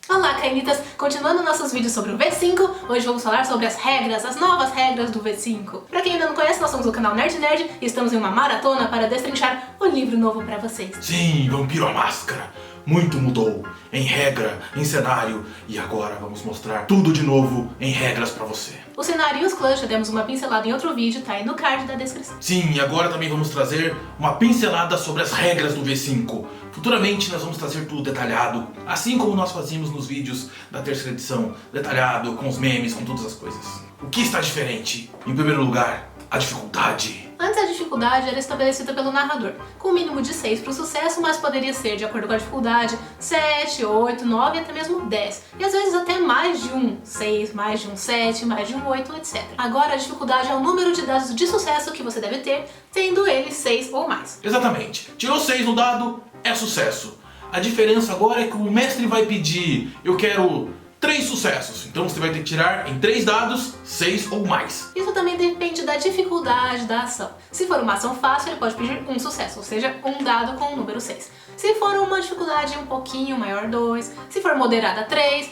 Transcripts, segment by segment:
Olá, cainitas! Continuando nossos vídeos sobre o V5, hoje vamos falar sobre as regras, as novas regras do V5. Pra quem ainda não conhece, nós somos o canal Nerd Nerd e estamos em uma maratona para destrinchar o livro novo pra vocês. Sim, Vampiro à Máscara. Muito mudou em regra, em cenário, e agora vamos mostrar tudo de novo em regras pra você. O cenário e os clãs já demos uma pincelada em outro vídeo, tá aí no card da descrição. Sim, e agora também vamos trazer uma pincelada sobre as regras do V5. Futuramente nós vamos trazer tudo detalhado, assim como nós fazíamos nos vídeos da terceira edição, detalhado, com os memes, com todas as coisas. O que está diferente? Em primeiro lugar, a dificuldade. Antes a dificuldade era estabelecida pelo narrador, com um mínimo de 6 para o sucesso, mas poderia ser, de acordo com a dificuldade, 7, 8, 9 e até mesmo 10. E às vezes até mais de um 6, mais de um 7, mais de um 8, etc. Agora a dificuldade é o número de dados de sucesso que você deve ter, tendo ele 6 ou mais. Exatamente. Tirou 6 no dado, é sucesso. A diferença agora é que o mestre vai pedir, eu quero 3 sucessos, então você vai ter que tirar em 3 dados, 6 ou mais. Isso também depende da dificuldade da ação. Se for uma ação fácil, ele pode pedir um sucesso, ou seja, um dado com o número 6. Se for uma dificuldade um pouquinho maior, 2. Se for moderada, 3.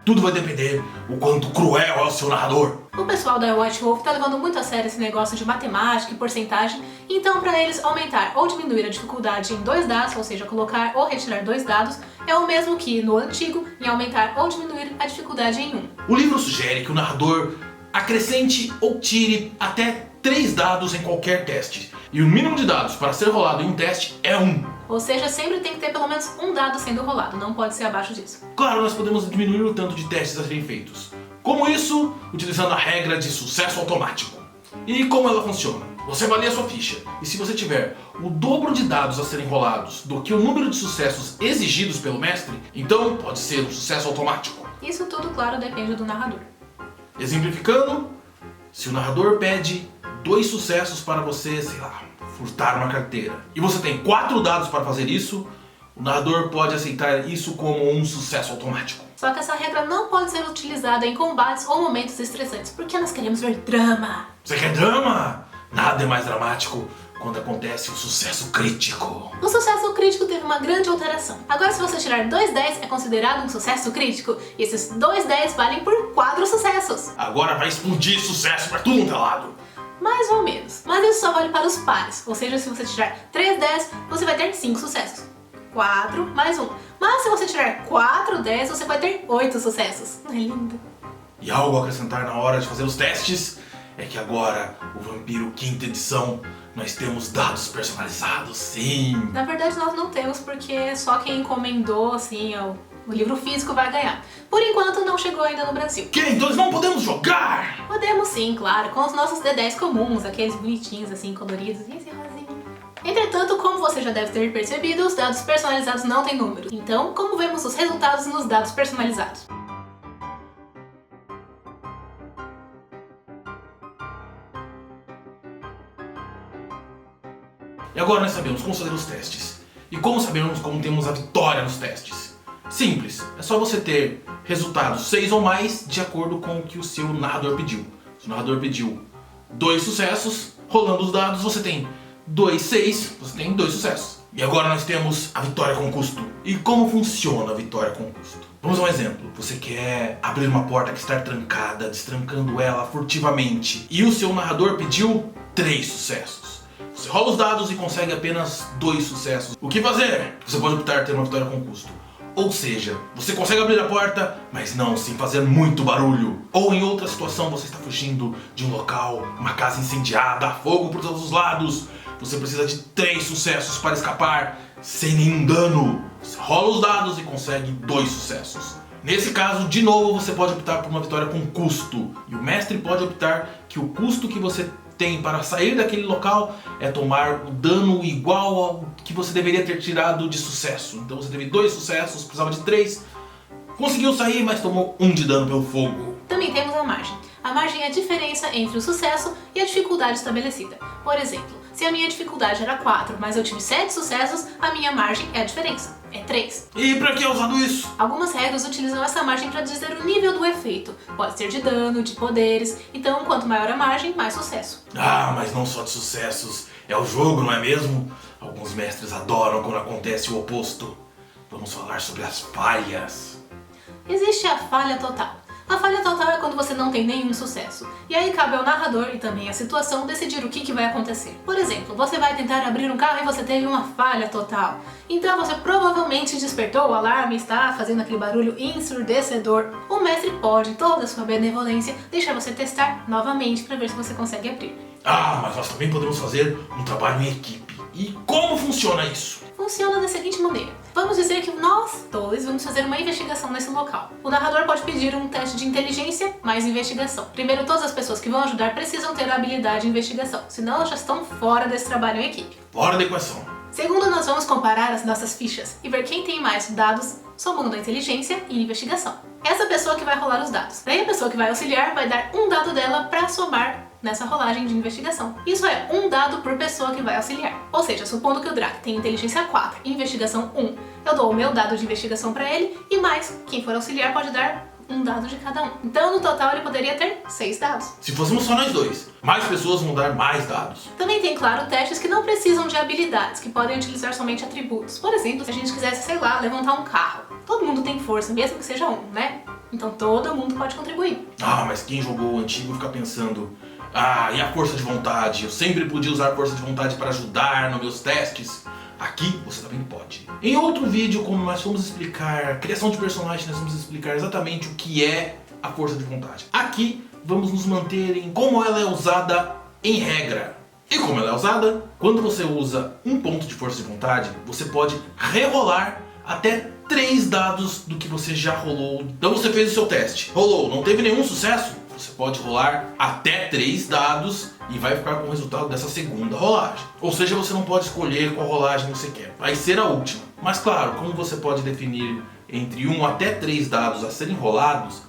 Tudo vai depender o quanto cruel é o seu narrador. O pessoal da White Wolf tá levando muito a sério esse negócio de matemática e porcentagem, então para eles aumentar ou diminuir a dificuldade em 2 dados, ou seja, colocar ou retirar 2 dados, é o mesmo que no antigo em aumentar ou diminuir a dificuldade em 1. O livro sugere que o narrador acrescente ou tire até 3 dados em qualquer teste, e o mínimo de dados para ser rolado em um teste é 1. Ou seja, sempre tem que ter pelo menos um dado sendo rolado, não pode ser abaixo disso. Claro, nós podemos diminuir o tanto de testes a serem feitos. Como isso? Utilizando a regra de sucesso automático. E como ela funciona? Você avalia a sua ficha, e se você tiver o dobro de dados a serem rolados do que o número de sucessos exigidos pelo mestre, então pode ser um sucesso automático. Isso tudo, claro, depende do narrador. Exemplificando, se o narrador pede 2 sucessos para você, sei lá, furtar uma carteira, e você tem 4 dados para fazer isso, o narrador pode aceitar isso como um sucesso automático. Só que essa regra não pode ser utilizada em combates ou momentos estressantes, porque nós queremos ver drama. Você quer drama? Nada é mais dramático quando acontece um sucesso crítico. O sucesso crítico teve uma grande alteração. Agora, se você tirar 2 10 é considerado um sucesso crítico, e esses 2 10 valem por 4 sucessos. Agora vai explodir sucesso para tudo quanto é lado. Mais ou menos. Mas isso só vale para os pares, ou seja, se você tirar 3 10, você vai ter 5 sucessos. 4 mais 1. Mas se você tirar 4 10, você vai ter 8 sucessos. Não é lindo? E algo a acrescentar na hora de fazer os testes é que agora, o Vampiro 5ª edição, nós temos dados personalizados, sim! Na verdade nós não temos, porque só quem encomendou assim, o livro físico vai ganhar. Por enquanto não chegou ainda no Brasil. Que? Então nós não podemos jogar? Podemos sim, claro, com os nossos D10 comuns, aqueles bonitinhos assim, coloridos, e esse rosinho. Entretanto, como você já deve ter percebido, os dados personalizados não têm números. Então, como vemos os resultados nos dados personalizados? E agora nós sabemos como fazer os testes. E como sabemos como temos a vitória nos testes? Simples, é só você ter resultados 6 ou mais de acordo com o que o seu narrador pediu. Se o narrador pediu 2 sucessos, rolando os dados você tem 2 6, você tem 2 sucessos. E agora nós temos a vitória com custo. E como funciona a vitória com custo? Vamos a um exemplo. Você quer abrir uma porta que está trancada, destrancando ela furtivamente, e o seu narrador pediu 3 sucessos. Você rola os dados e consegue apenas 2 sucessos. O que fazer? Você pode optar por ter uma vitória com custo. Ou seja, você consegue abrir a porta, mas não sem fazer muito barulho. Ou em outra situação, você está fugindo de um local, uma casa incendiada, fogo por todos os lados. Você precisa de 3 sucessos para escapar sem nenhum dano. Você rola os dados e consegue 2 sucessos. Nesse caso, de novo, você pode optar por uma vitória com custo. E o mestre pode optar que o custo que você tem para sair daquele local é tomar o dano igual ao que você deveria ter tirado de sucesso. Então você teve 2 sucessos, precisava de 3. Conseguiu sair, mas tomou 1 de dano pelo fogo. Também temos a margem. A margem é a diferença entre o sucesso e a dificuldade estabelecida. Por exemplo, se a minha dificuldade era 4, mas eu tive 7 sucessos, a minha margem é a diferença. É 3. E pra que usando isso? Algumas regras utilizam essa margem para dizer o nível do efeito. Pode ser de dano, de poderes, então quanto maior a margem, mais sucesso. Ah, mas não só de sucessos. É o jogo, não é mesmo? Alguns mestres adoram quando acontece o oposto. Vamos falar sobre as falhas. Existe a falha total. A falha total é quando você não tem nenhum sucesso. E aí cabe ao narrador e também à situação decidir o que vai acontecer. Por exemplo, você vai tentar abrir um carro e você teve uma falha total. Então você provavelmente despertou o alarme e está fazendo aquele barulho ensurdecedor. O mestre pode, em toda a sua benevolência, deixar você testar novamente para ver se você consegue abrir. Ah, mas nós também podemos fazer um trabalho em equipe. E como funciona isso? Funciona da seguinte maneira. Vamos dizer que nós dois vamos fazer uma investigação nesse local. O narrador pode pedir um teste de inteligência mais investigação. Primeiro, todas as pessoas que vão ajudar precisam ter a habilidade de investigação, senão elas já estão fora desse trabalho em equipe. Fora da equação. Segundo, nós vamos comparar as nossas fichas e ver quem tem mais dados somando a inteligência e investigação. Essa pessoa que vai rolar os dados. Daí a pessoa que vai auxiliar vai dar um dado dela para somar nessa rolagem de investigação. Isso é um dado por pessoa que vai auxiliar. Ou seja, supondo que o Drac tem inteligência 4 e investigação 1, eu dou o meu dado de investigação para ele e mais, quem for auxiliar pode dar um dado de cada um. Então, no total, ele poderia ter 6 dados. Se fôssemos só nós dois, mais pessoas vão dar mais dados. Também tem, claro, testes que não precisam de habilidades, que podem utilizar somente atributos. Por exemplo, se a gente quisesse, sei lá, levantar um carro. Todo mundo tem força, mesmo que seja um, né? Então todo mundo pode contribuir. Ah, mas quem jogou o antigo fica pensando... Ah, e a força de vontade? Eu sempre podia usar força de vontade para ajudar nos meus testes. Aqui você também pode. Em outro vídeo, como nós fomos explicar criação de personagem, nós vamos explicar exatamente o que é a força de vontade. Aqui vamos nos manter em como ela é usada em regra. E como ela é usada? Quando você usa um ponto de força de vontade, você pode rerolar até 3 dados do que você já rolou. Então você fez o seu teste, rolou, não teve nenhum sucesso? Você pode rolar até 3 dados e vai ficar com o resultado dessa segunda rolagem. Ou seja, você não pode escolher qual rolagem você quer. Vai ser a última. Mas claro, como você pode definir entre 1 até 3 dados a serem rolados,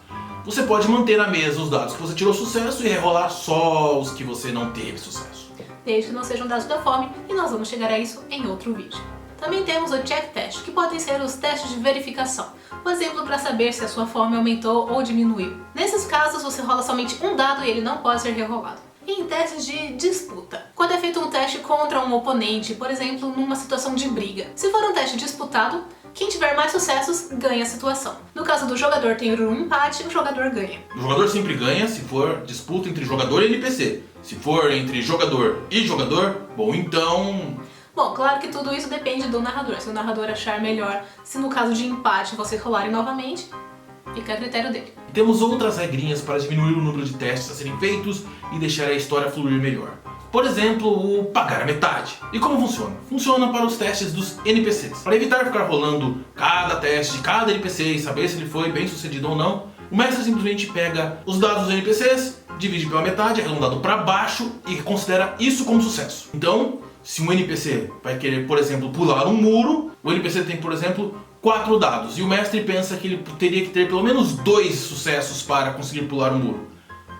você pode manter na mesa os dados que você tirou sucesso e rerolar só os que você não teve sucesso. Desde que não sejam dados da fome, e nós vamos chegar a isso em outro vídeo. Também temos o check test, que podem ser os testes de verificação. Por exemplo, para saber se a sua fome aumentou ou diminuiu. Nesses casos, você rola somente um dado e ele não pode ser rerolado. E em testes de disputa, quando é feito um teste contra um oponente, por exemplo, numa situação de briga. Se for um teste disputado, quem tiver mais sucessos ganha a situação. No caso do jogador ter um empate, o jogador ganha. O jogador sempre ganha se for disputa entre jogador e NPC. Se for entre jogador e jogador, bom, então... Bom, claro que tudo isso depende do narrador. Se o narrador achar melhor, se no caso de empate vocês rolarem novamente, fica a critério dele. Temos outras regrinhas para diminuir o número de testes a serem feitos e deixar a história fluir melhor. Por exemplo, o pagar a metade. E como funciona? Funciona para os testes dos NPCs. Para evitar ficar rolando cada teste de cada NPC e saber se ele foi bem sucedido ou não, o mestre simplesmente pega os dados dos NPCs, divide pela metade, arredondado para baixo e considera isso como sucesso. Então, se um NPC vai querer, por exemplo, pular um muro, o NPC tem, por exemplo, 4 dados e o mestre pensa que ele teria que ter pelo menos 2 sucessos para conseguir pular o muro.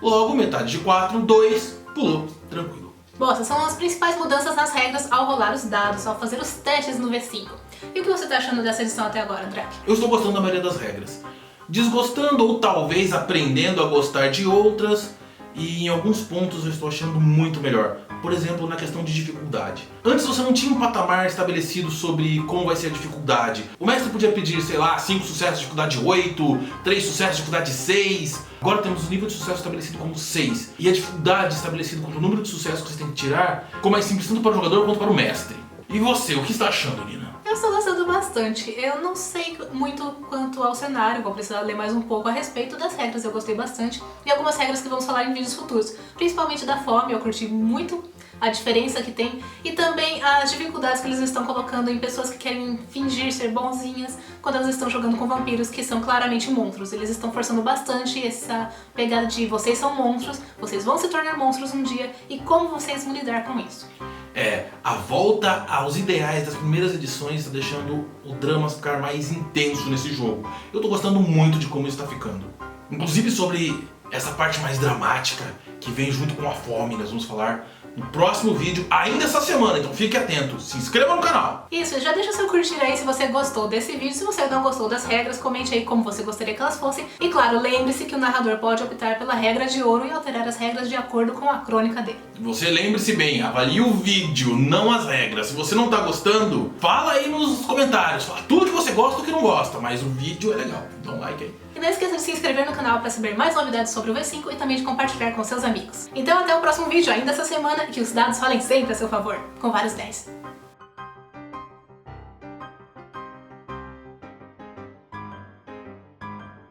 Logo, metade de 4, 2, pulou, tranquilo. Bom, essas são as principais mudanças nas regras ao rolar os dados, ao fazer os testes no V5. E o que você está achando dessa edição até agora, Drac? Eu estou gostando da maioria das regras. Desgostando ou talvez aprendendo a gostar de outras, e em alguns pontos eu estou achando muito melhor. Por exemplo, na questão de dificuldade. Antes você não tinha um patamar estabelecido sobre como vai ser a dificuldade. O mestre podia pedir, sei lá, 5 sucessos de dificuldade 8, 3 sucessos de dificuldade 6. Agora temos o nível de sucesso estabelecido como 6. E a dificuldade estabelecida como o número de sucessos que você tem que tirar, ficou mais simples tanto para o jogador quanto para o mestre. E você, o que está achando, Nina? Eu estou gostando bastante. Eu não sei muito quanto ao cenário, vou precisar ler mais um pouco a respeito das regras, eu gostei bastante. E algumas regras que vamos falar em vídeos futuros, principalmente da fome, eu curti muito a diferença que tem e também as dificuldades que eles estão colocando em pessoas que querem fingir ser bonzinhas quando elas estão jogando com vampiros que são claramente monstros. Eles estão forçando bastante essa pegada de vocês são monstros, vocês vão se tornar monstros um dia e como vocês vão lidar com isso. A volta aos ideais das primeiras edições está deixando o drama ficar mais intenso nesse jogo. Eu tô gostando muito de como isso está ficando. Inclusive sobre essa parte mais dramática que vem junto com a fome, nós vamos falar no próximo vídeo, ainda essa semana, então fique atento, se inscreva no canal. Isso, já deixa seu curtir aí se você gostou desse vídeo, se você não gostou das regras, comente aí como você gostaria que elas fossem. E claro, lembre-se que o narrador pode optar pela regra de ouro e alterar as regras de acordo com a crônica dele. Você lembre-se bem, avalie o vídeo, não as regras. Se você não tá gostando, fala aí nos comentários, fala tudo que você gosta e o que não gosta, mas o vídeo é legal, dá um like aí. E não esqueça de se inscrever no canal para saber mais novidades sobre o V5 e também de compartilhar com seus amigos. Então até o próximo vídeo, ainda essa semana, que os dados falem sempre a seu favor, com vários 10.